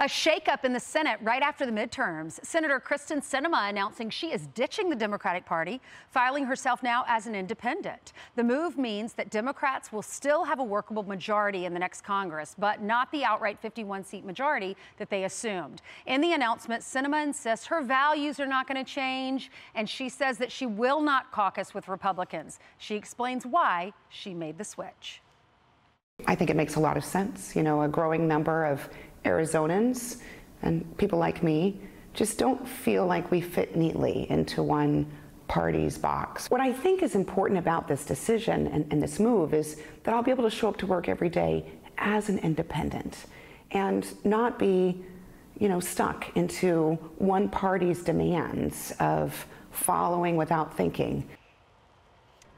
A shakeup in the Senate right after the midterms. Senator Kyrsten Sinema announcing she is ditching the Democratic Party, filing herself now as an independent. The move means that Democrats will still have a workable majority in the next Congress, but not the outright 51-seat majority that they assumed. In the announcement, Sinema insists her values are not going to change, and she says that she will not caucus with Republicans. She explains why she made the switch. I think it makes a lot of sense. You know, a growing number of Arizonans and people like me just don't feel like we fit neatly into one party's box. What I think is important about this decision and this move is that I'll be able to show up to work every day as an independent and not be, you know, stuck into one party's demands of following without thinking.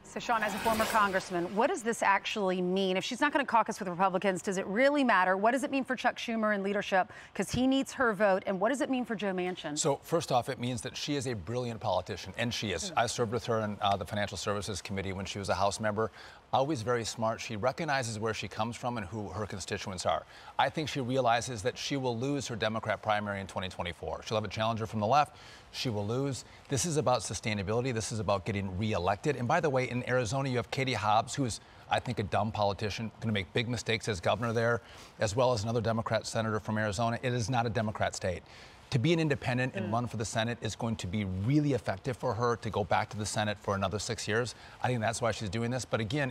So, Sean, as a former congressman, what does this actually mean? If she's not going to caucus with Republicans, does it really matter? What does it mean for Chuck Schumer in leadership? Because he needs her vote. And what does it mean for Joe Manchin? So, first off, it means that she is a brilliant politician, and she is. I served with her in the Financial Services Committee when she was a House member. Always very smart. She recognizes where she comes from and who her constituents are. I think she realizes that she will lose her Democrat primary in 2024. She'll have a challenger from the left. She will lose. This is about sustainability. This is about getting reelected. And by the way, in Arizona, you have Katie Hobbs, who is, I think, a dumb politician, going to make big mistakes as governor there, as well as another Democrat senator from Arizona. It is not a Democrat state. To be an independent and run for the Senate is going to be really effective for her to go back to the Senate for another 6 years. I think that's why she's doing this. But again,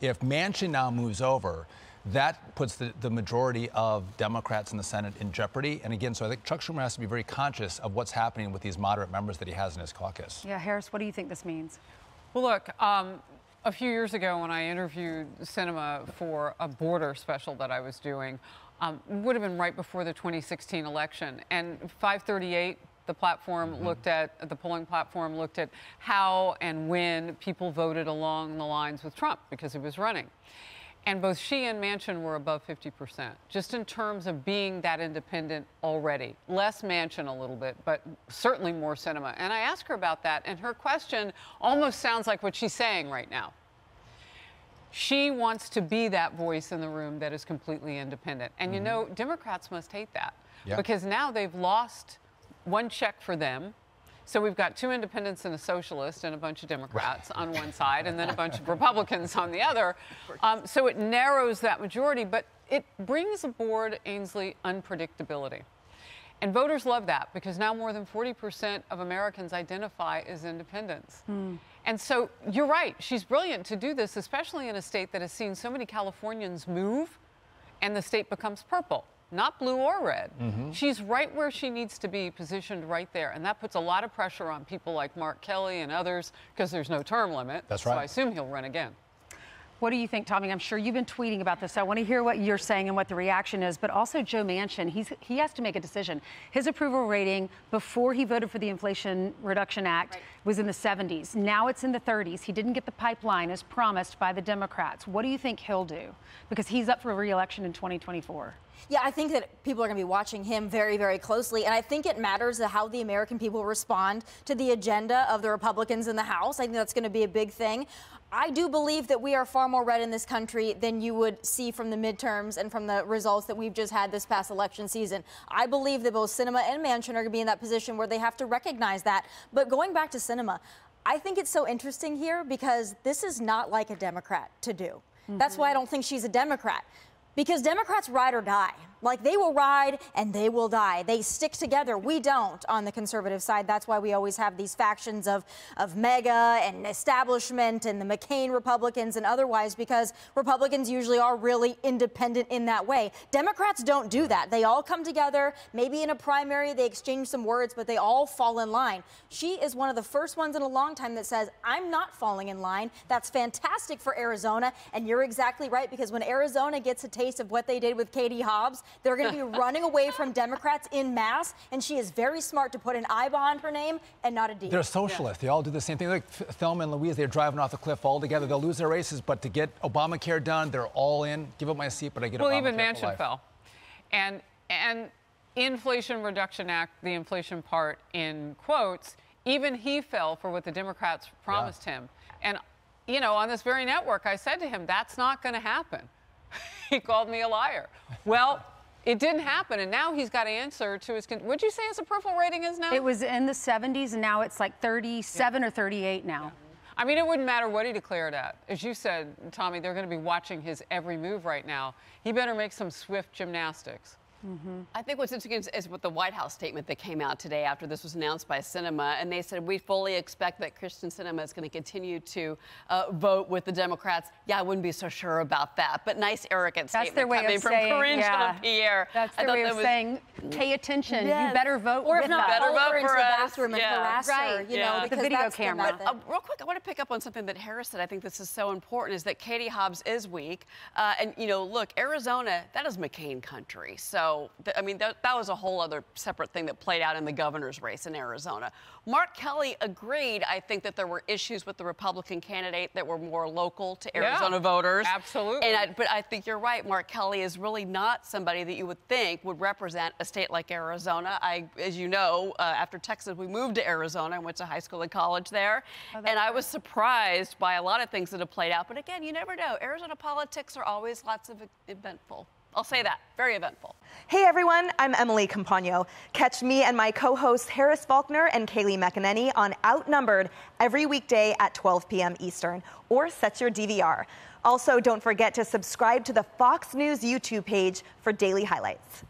if Manchin now moves over, that puts the majority of Democrats in the Senate in jeopardy. And again, so I think Chuck Schumer has to be very conscious of what's happening with these moderate members that he has in his caucus. Yeah, Harris, what do you think this means? Well, look, a few years ago when I interviewed Sinema for a border special that I was doing, would have been right before the 2016 election. And 538, the platform looked at, the polling platform looked at how and when people voted along the lines with Trump because he was running. And both she and Manchin were above 50%, just in terms of being that independent already. Less Manchin a little bit, but certainly more Sinema. And I asked her about that, and her question almost sounds like what she's saying right now. She wants to be that voice in the room that is completely independent. And you know, Democrats must hate that because now they've lost one check for them. So we've got two independents and a socialist and a bunch of Democrats on one side and then a bunch of Republicans on the other. So it narrows that majority, but it brings aboard, Ainsley, unpredictability. And voters love that because now more than 40% of Americans identify as independents. And so you're right, she's brilliant to do this, especially in a state that has seen so many Californians move and the state becomes purple. Not blue or red. She's right where she needs to be, positioned right there. And that puts a lot of pressure on people like Mark Kelly and others because there's no term limit. That's right. So I assume he'll run again. What do you think, Tommy? I'm sure you've been tweeting about this. So I want to hear what you're saying and what the reaction is. But also Joe Manchin, he has to make a decision. His approval rating before he voted for the Inflation Reduction Act was in the 70s. Now it's in the 30s. He didn't get the pipeline as promised by the Democrats. What do you think he'll do? Because he's up for re-election in 2024. Yeah, I think that people are going to be watching him very, very closely. And I think it matters how the American people respond to the agenda of the Republicans in the House. I think that's going to be a big thing. I do believe that we are far more red in this country than you would see from the midterms and from the results that we've just had this past election season. I believe that both Sinema and Manchin are going to be in that position where they have to recognize that. But going back to Sinema, I think it's so interesting here because this is not like a Democrat to do. That's why I don't think she's a Democrat. Because Democrats ride or die. Like, they will ride and they will die. They stick together. We don't on the conservative side. That's why we always have these factions of MAGA and establishment and the McCain Republicans and otherwise, because Republicans usually are really independent in that way. Democrats don't do that. They all come together. Maybe in a primary they exchange some words, but they all fall in line. She is one of the first ones in a long time that says, I'm not falling in line. That's fantastic for Arizona. And you're exactly right, because when Arizona gets a taste of what they did with Katie Hobbs, they're going to be running away from Democrats en masse, and she is very smart to put an I behind her name and not a D. They're socialists. They all do the same thing. Like Thelma and Louise, they're driving off the cliff all together. They'll lose their races, but to get Obamacare done, they're all in. Give up my seat, but I get Obamacare. Well, even Manchin fell. And Inflation Reduction Act, the inflation part in quotes, even he fell for what the Democrats promised him. And, you know, on this very network, I said to him, that's not going to happen. He called me a liar. Well, It didn't happen, and now he's got to answer to his. What'd you say his approval rating is now? It was in the 70s, and now it's like 37 or 38 now. Yeah. I mean, it wouldn't matter what he declared at. As you said, Tommy, they're going to be watching his every move right now. He better make some swift gymnastics. I think what's interesting is with the White House statement that came out today after this was announced by Sinema, and they said, we fully expect that Kyrsten Sinema is going to continue to vote with the Democrats. Yeah, I wouldn't be so sure about that, but nice, arrogant statement coming from Corinne Jean-Pierre. That's their way of saying, pay attention, yes. you better vote or with if not, us. better vote for for the us. bathroom and harass her, you know, the because video that's camera. But, real quick, I want to pick up on something that Harris said. I think this is so important, is that Katie Hobbs is weak. And, you know, look, Arizona, that is McCain country. So, I mean, that was a whole other separate thing that played out in the governor's race in Arizona. Mark Kelly agreed, I think, that there were issues with the Republican candidate that were more local to Arizona voters. Absolutely. But I think you're right. Mark Kelly is really not somebody that you would think would represent a state like Arizona. As you know, after Texas, we moved to Arizona. I went to high school and college there. And I was surprised by a lot of things that have played out. But again, you never know. Arizona politics are always lots of eventful. I'll say that. Very eventful. Hey everyone, I'm Emily Campagno. Catch me and my co-hosts Harris Faulkner and Kaylee McEnany on Outnumbered every weekday at 12 p.m. Eastern, or set your DVR. Also, don't forget to subscribe to the Fox News YouTube page for daily highlights.